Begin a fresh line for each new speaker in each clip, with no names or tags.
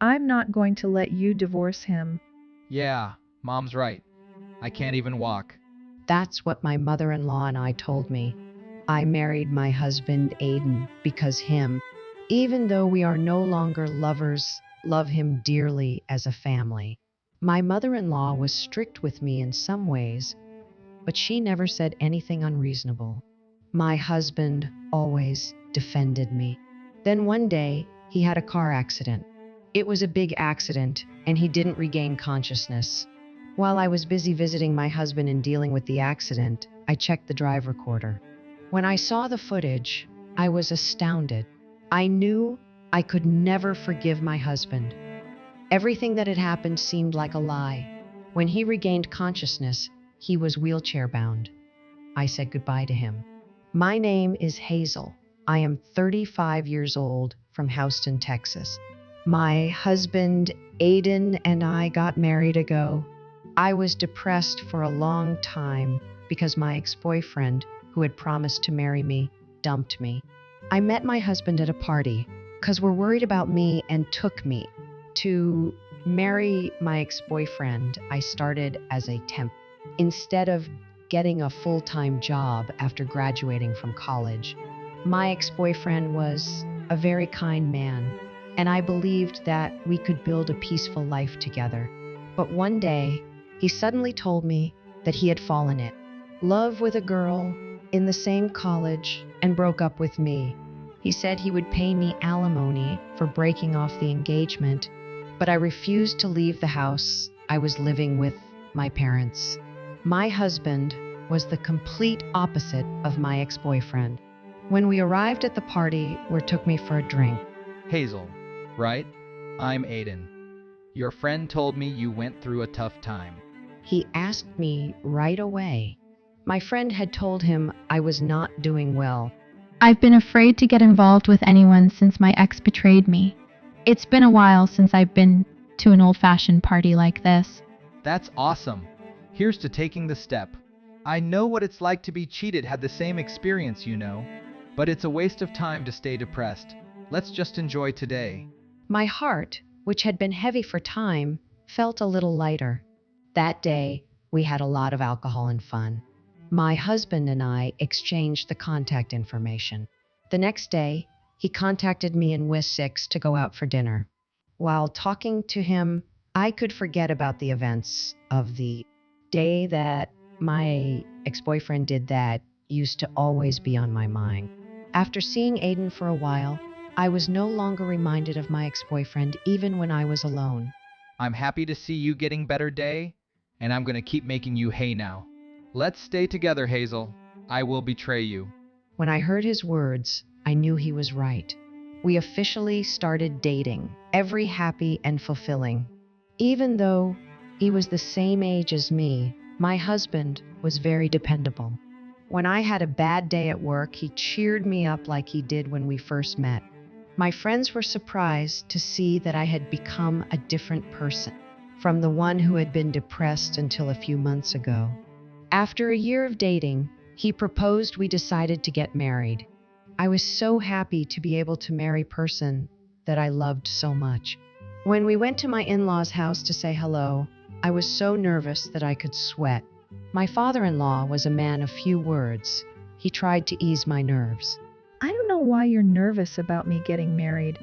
I'm not going to let you divorce him.
Yeah, Mom's right. I can't even walk.
That's what my mother-in-law and I told me. I married my husband Aiden because him, even though we are no longer lovers, love him dearly as a family. My mother-in-law was strict with me in some ways, but she never said anything unreasonable. My husband always defended me. Then one day, he had a car accident. It was a big accident, and he didn't regain consciousness. While I was busy visiting my husband and dealing with the accident, I checked the drive recorder. When I saw the footage, I was astounded. I knew I could never forgive my husband. Everything that had happened seemed like a lie. When he regained consciousness, he was wheelchair bound. I said goodbye to him. My name is Hazel. I am 35 years old from Houston, Texas. My husband, Aiden, and I got married ago. I was depressed for a long time because my ex-boyfriend, who had promised to marry me, dumped me. I met my husband at a party because we're worried about me and took me. To marry my ex-boyfriend, I started as a temp. Instead of getting a full-time job after graduating from college, my ex-boyfriend was a very kind man, and I believed that we could build a peaceful life together. But one day, he suddenly told me that he had fallen in love with a girl in the same college and broke up with me. He said he would pay me alimony for breaking off the engagement, but I refused to leave the house I was living with my parents. My husband was the complete opposite of my ex-boyfriend. When we arrived at the party where took me for a drink,
Hazel, right? I'm Aiden. Your friend told me you went through a tough time.
he asked me right away. My friend had told him I was not doing well.
I've been afraid to get involved with anyone since my ex betrayed me. It's been a while since I've been to an old-fashioned party like this.
That's awesome. Here's to taking the step. I know what it's like to be cheated, had the same experience, you know. But it's a waste of time to stay depressed. Let's just enjoy today.
My heart, which had been heavy for time, felt a little lighter. That day, we had a lot of alcohol and fun. My husband and I exchanged the contact information. The next day, he contacted me in WIS6 to go out for dinner. While talking to him, I could forget about the events of the day that my ex-boyfriend did that used to always be on my mind. After seeing Aiden for a while, I was no longer reminded of my ex-boyfriend even when I was alone.
I'm happy to see you getting better day, and I'm gonna keep making you hay now. Let's stay together, Hazel. I will betray you.
When I heard his words, I knew he was right. We officially started dating, every happy and fulfilling. Even though he was the same age as me, my husband was very dependable. When I had a bad day at work, he cheered me up like he did when we first met. My friends were surprised to see that I had become a different person from the one who had been depressed until a few months ago. After a year of dating, he proposed we decided to get married. I was so happy to be able to marry a person that I loved so much. When we went to my in-laws' house to say hello, I was so nervous that I could sweat. My father-in-law was a man of few words. He tried to ease my nerves.
I don't know why you're nervous about me getting married.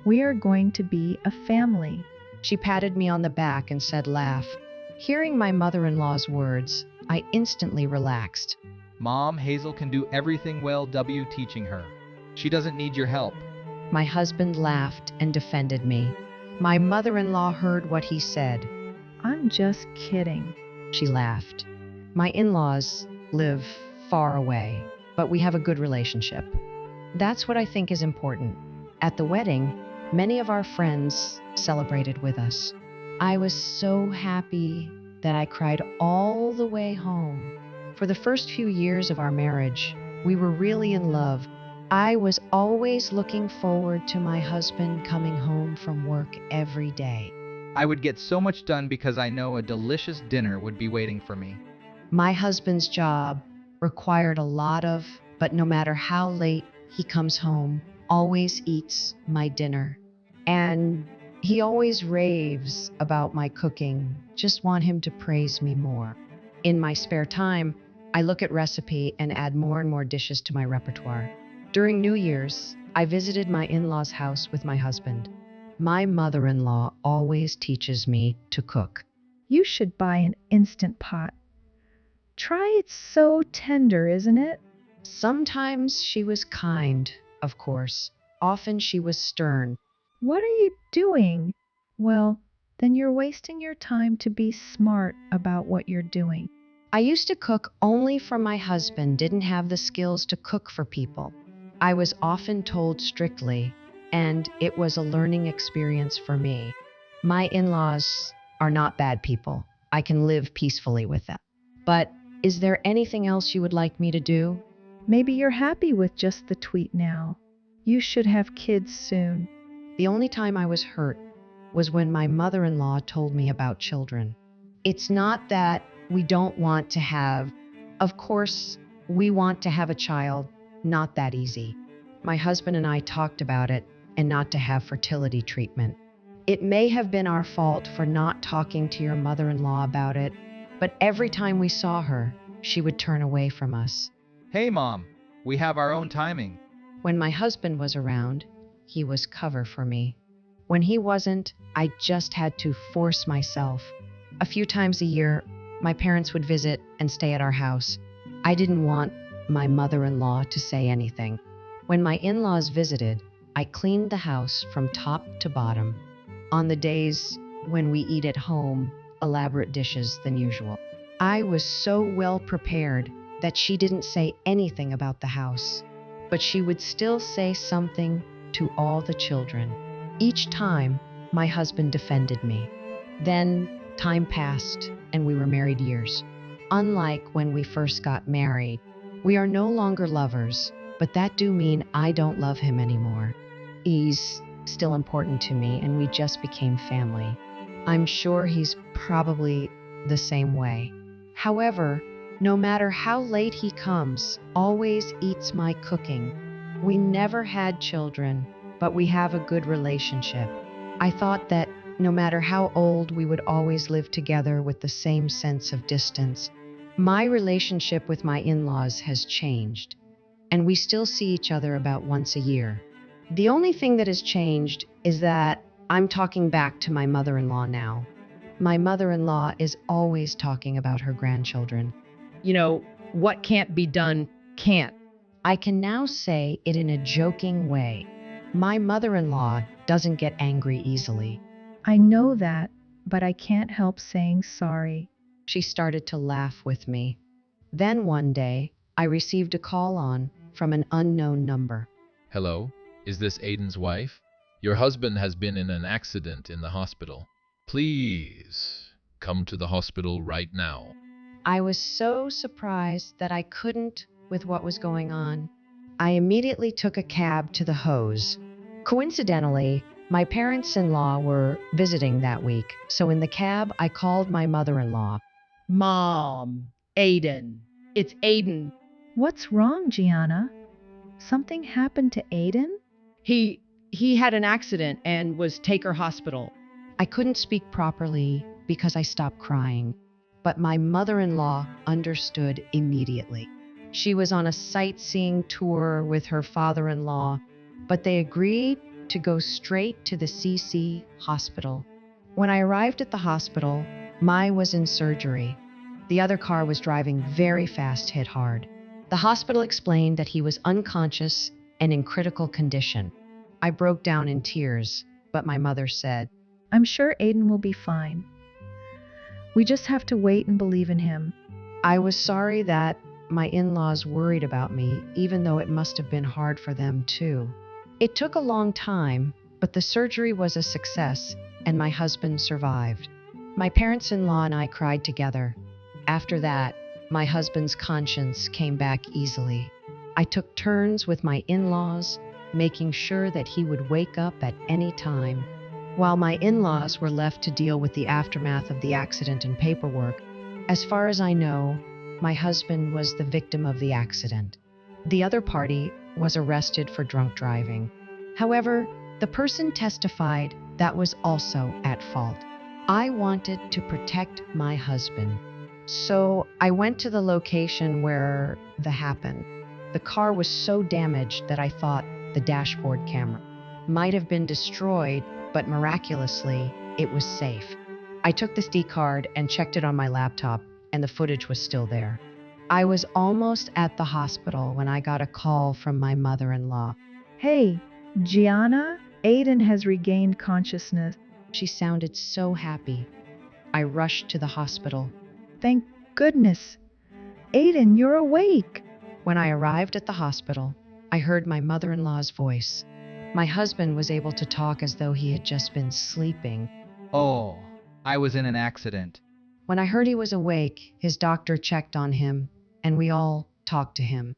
We are going to be a family.
She patted me on the back and said, "Laugh." Hearing my mother-in-law's words, I instantly relaxed.
Mom, Hazel can do everything well, teaching her. She doesn't need your help.
My husband laughed and defended me. My mother-in-law heard what he said.
I'm just kidding.
She laughed. My in-laws live far away, but we have a good relationship. That's what I think is important. At the wedding, many of our friends celebrated with us. I was so happy that I cried all the way home. For the first few years of our marriage, we were really in love. I was always looking forward to my husband coming home from work every day.
I would get so much done because I know a delicious dinner would be waiting for me.
My husband's job required a lot of, but no matter how late he comes home, always eats my dinner. And He always raves about my cooking, just want him to praise me more. In my spare time, I look at recipe and add more and more dishes to my repertoire. During New Year's, I visited my in-laws' house with my husband. My mother-in-law always teaches me to cook.
You should buy an instant pot. Try it's so tender, isn't it?
Sometimes she was kind, of course. Often she was stern.
What are you doing? Well, then you're wasting your time to be smart about what you're doing.
I used to cook only for my husband, didn't have the skills to cook for people. I was often told strictly, and it was a learning experience for me. My in-laws are not bad people. I can live peacefully with them. But is there anything else you would like me to do?
Maybe you're happy with just the tweet now. You should have kids soon.
The only time I was hurt was when my mother-in-law told me about children. It's not that we don't want to have. Of course, we want to have a child. Not that easy. My husband and I talked about it and not to have fertility treatment. It may have been our fault for not talking to your mother-in-law about it, but every time we saw her, she would turn away from us.
Hey, Mom, we have our own timing.
When my husband was around, he was cover for me. When he wasn't, I just had to force myself. A few times a year, my parents would visit and stay at our house. I didn't want my mother-in-law to say anything. When my in-laws visited, I cleaned the house from top to bottom. On the days when we eat at home, elaborate dishes than usual. I was so well prepared that she didn't say anything about the house, but she would still say something to all the children. Each time, my husband defended me. Then time passed and we were married years. Unlike when we first got married, we are no longer lovers, but that do mean I don't love him anymore. He's still important to me and we just became family. I'm sure he's probably the same way. However, no matter how late he comes, always eats my cooking. We never had children, but we have a good relationship. I thought that no matter how old, we would always live together with the same sense of distance. My relationship with my in-laws has changed, and we still see each other about once a year. The only thing that has changed is that I'm talking back to my mother-in-law now. My mother-in-law is always talking about her grandchildren.
You know, what can't be done, can't.
I can now say it in a joking way. My mother-in-law doesn't get angry easily.
I know that, but I can't help saying sorry.
She started to laugh with me. Then one day, I received a call from an unknown number.
Hello, is this Aiden's wife? Your husband has been in an accident in the hospital. Please, come to the hospital right now.
I was so surprised that I couldn't with what was going on. I immediately took a cab to the hose. Coincidentally, my parents-in-law were visiting that week, so in the cab, I called my mother-in-law.
Mom, Aiden. It's Aiden.
What's wrong, Gianna? Something happened to Aiden?
He had an accident and was taken hospital.
I couldn't speak properly because I stopped crying, but my mother-in-law understood immediately. She was on a sightseeing tour with her father-in-law, but they agreed to go straight to the CC hospital. When I arrived at the hospital, Mai was in surgery. The other car was driving very fast, hit hard. The hospital explained that he was unconscious and in critical condition. I broke down in tears, but my mother said,
I'm sure Aiden will be fine. We just have to wait and believe in him.
I was sorry that my in-laws worried about me, even though it must have been hard for them too. It took a long time, but the surgery was a success, and my husband survived. My parents-in-law and I cried together. After that, my husband's conscience came back easily. I took turns with my in-laws, making sure that he would wake up at any time. While my in-laws were left to deal with the aftermath of the accident and paperwork, as far as I know, my husband was the victim of the accident. The other party was arrested for drunk driving. However, the person testified that was also at fault. I wanted to protect my husband. So I went to the location where the happened. The car was so damaged that I thought the dashboard camera might have been destroyed, but miraculously, it was safe. I took the SD card and checked it on my laptop, and the footage was still there. I was almost at the hospital when I got a call from my mother-in-law.
Hey, Gianna, Aiden has regained consciousness.
She sounded so happy. I rushed to the hospital.
Thank goodness. Aiden, you're awake.
When I arrived at the hospital, I heard my mother-in-law's voice. My husband was able to talk as though he had just been sleeping.
Oh, I was in an accident.
When I heard he was awake, his doctor checked on him, and we all talked to him.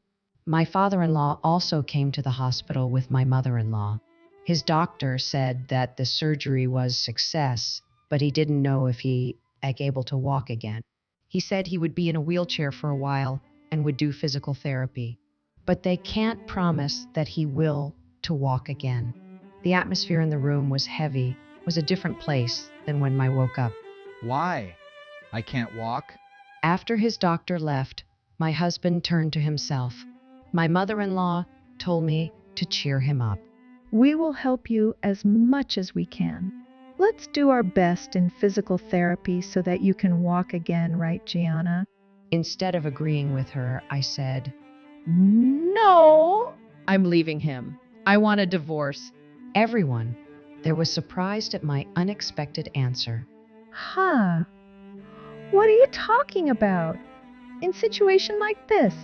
My father-in-law also came to the hospital with my mother-in-law. His doctor said that the surgery was success, but he didn't know if he was able to walk again. He said he would be in a wheelchair for a while and would do physical therapy, but they can't promise that he will to walk again. The atmosphere in the room was heavy, was a different place than when I woke up.
Why? I can't walk?
After his doctor left, my husband turned to himself. My mother-in-law told me to cheer him up.
We will help you as much as we can. Let's do our best in physical therapy so that you can walk again, right, Gianna?
Instead of agreeing with her, I said,
No! I'm leaving him. I want a divorce.
Everyone there was surprised at my unexpected answer.
Huh. What are you talking about? In situation like this,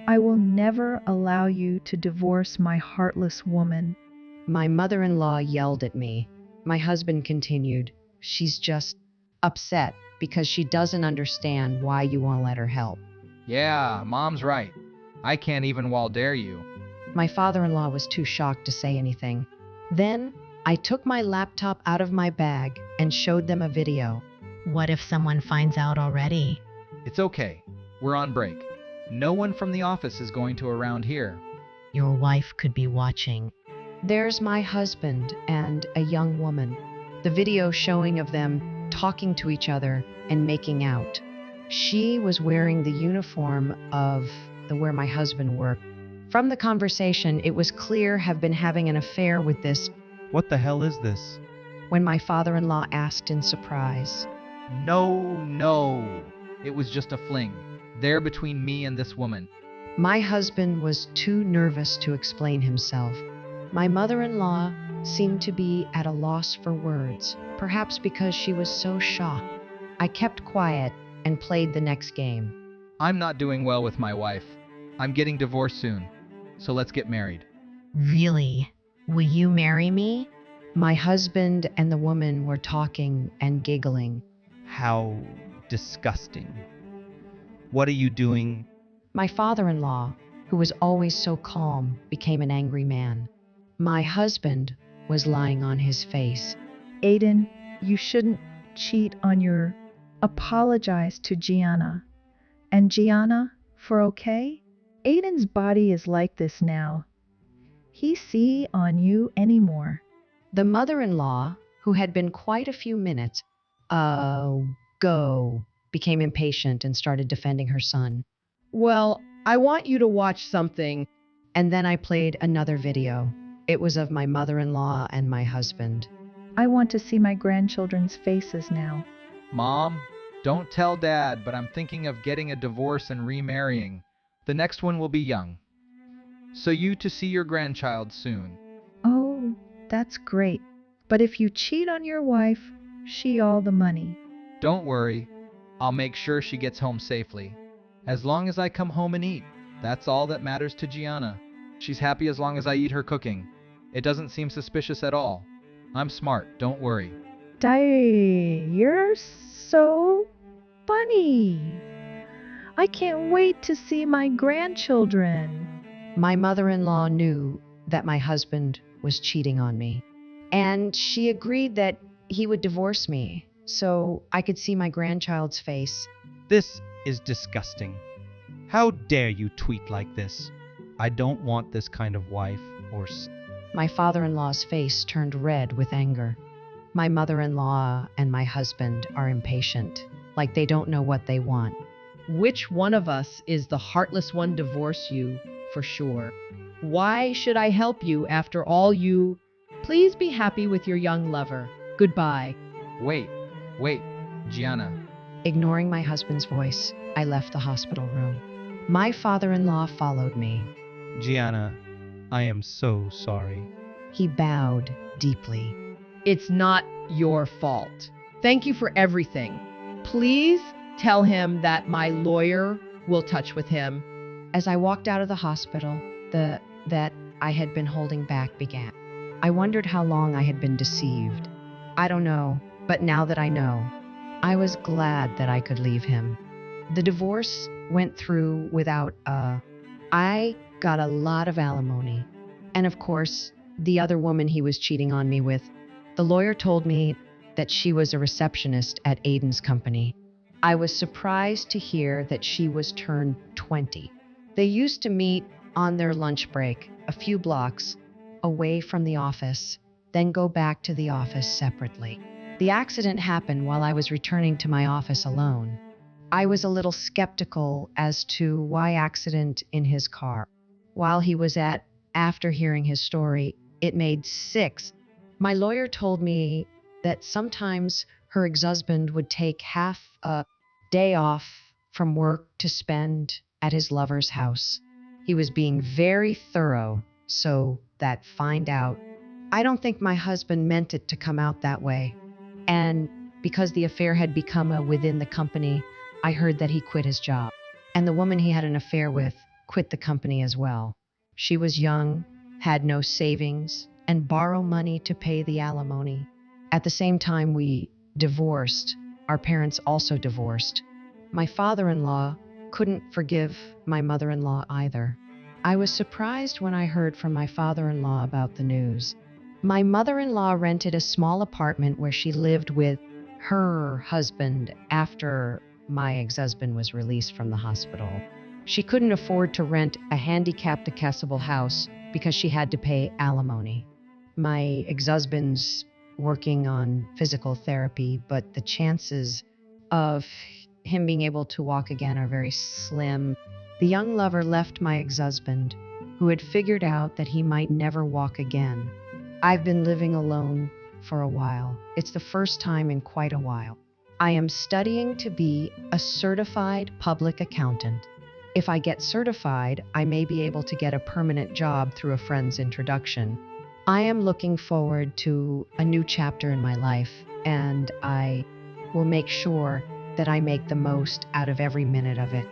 I will never allow you to divorce my heartless woman.
My mother-in-law yelled at me. My husband continued, she's just upset because she doesn't understand why you won't let her help.
Yeah, Mom's right. I can't even dare you.
My father-in-law was too shocked to say anything. Then I took my laptop out of my bag and showed them a video.
What if someone finds out already?
It's okay. We're on break. No one from the office is going to around here.
Your wife could be watching.
There's my husband and a young woman. The video showing of them talking to each other and making out. She was wearing the uniform of where my husband worked. From the conversation, it was clear have been having an affair with this.
What the hell is this?
When my father-in-law asked in surprise.
No. It was just a fling. There between me and this woman.
My husband was too nervous to explain himself. My mother-in-law seemed to be at a loss for words, perhaps because she was so shocked. I kept quiet and played the next game.
I'm not doing well with my wife. I'm getting divorced soon. So let's get married.
Really? Will you marry me?
My husband and the woman were talking and giggling.
How disgusting. What are you doing?
My father-in-law, who was always so calm, became an angry man. My husband was lying on his face.
Aiden, you shouldn't cheat on your... Apologize to Gianna. And Gianna, for okay? Aiden's body is like this now. He see on you anymore.
The mother-in-law, who had been quite a few minutes, became impatient and started defending her son.
Well, I want you to watch something.
And then I played another video. It was of my mother-in-law and my husband.
I want to see my grandchildren's faces now.
Mom, don't tell Dad, but I'm thinking of getting a divorce and remarrying. The next one will be young. So you to see your grandchild soon.
Oh, that's great. But if you cheat on your wife, she all the money.
Don't worry. I'll make sure she gets home safely. As long as I come home and eat, that's all that matters to Gianna. She's happy as long as I eat her cooking. It doesn't seem suspicious at all. I'm smart, don't worry.
You're so funny. I can't wait to see my grandchildren.
My mother-in-law knew that my husband was cheating on me, and she agreed that he would divorce me so I could see my grandchild's face.
This is disgusting. How dare you tweet like this? I don't want this kind of wife or...
My father-in-law's face turned red with anger. My mother-in-law and my husband are impatient, like they don't know what they want.
Which one of us is the heartless one? Divorce you, for sure. Why should I help you after all you... Please be happy with your young lover. Goodbye.
Wait, wait, Gianna.
Ignoring my husband's voice, I left the hospital room. My father-in-law followed me.
Gianna, I am so sorry.
He bowed deeply.
It's not your fault. Thank you for everything. Please tell him that my lawyer will touch with him.
As I walked out of the hospital, the that I had been holding back began. I wondered how long I had been deceived. I don't know, but now that I know, I was glad that I could leave him. The divorce went through without I got a lot of alimony. And of course, the other woman he was cheating on me with, the lawyer told me that she was a receptionist at Aiden's company. I was surprised to hear that she was turned 20. They used to meet on their lunch break, a few blocks away from the office, then go back to the office separately. The accident happened while I was returning to my office alone. I was a little skeptical as to why accident in his car. While he was after hearing his story, it made 6. My lawyer told me that sometimes her ex-husband would take half a day off from work to spend at his lover's house. He was being very thorough, so that find out. I don't think my husband meant it to come out that way. And because the affair had become a within the company, I heard that he quit his job. And the woman he had an affair with quit the company as well. She was young, had no savings, and borrowed money to pay the alimony. At the same time we divorced, our parents also divorced. My father-in-law couldn't forgive my mother-in-law either. I was surprised when I heard from my father-in-law about the news. My mother-in-law rented a small apartment where she lived with her husband after my ex-husband was released from the hospital. She couldn't afford to rent a handicapped accessible house because she had to pay alimony. My ex-husband's working on physical therapy, but the chances of him being able to walk again are very slim. The young lover left my ex-husband, who had figured out that he might never walk again. I've been living alone for a while. It's the first time in quite a while. I am studying to be a certified public accountant. If I get certified, I may be able to get a permanent job through a friend's introduction. I am looking forward to a new chapter in my life, and I will make sure that I make the most out of every minute of it.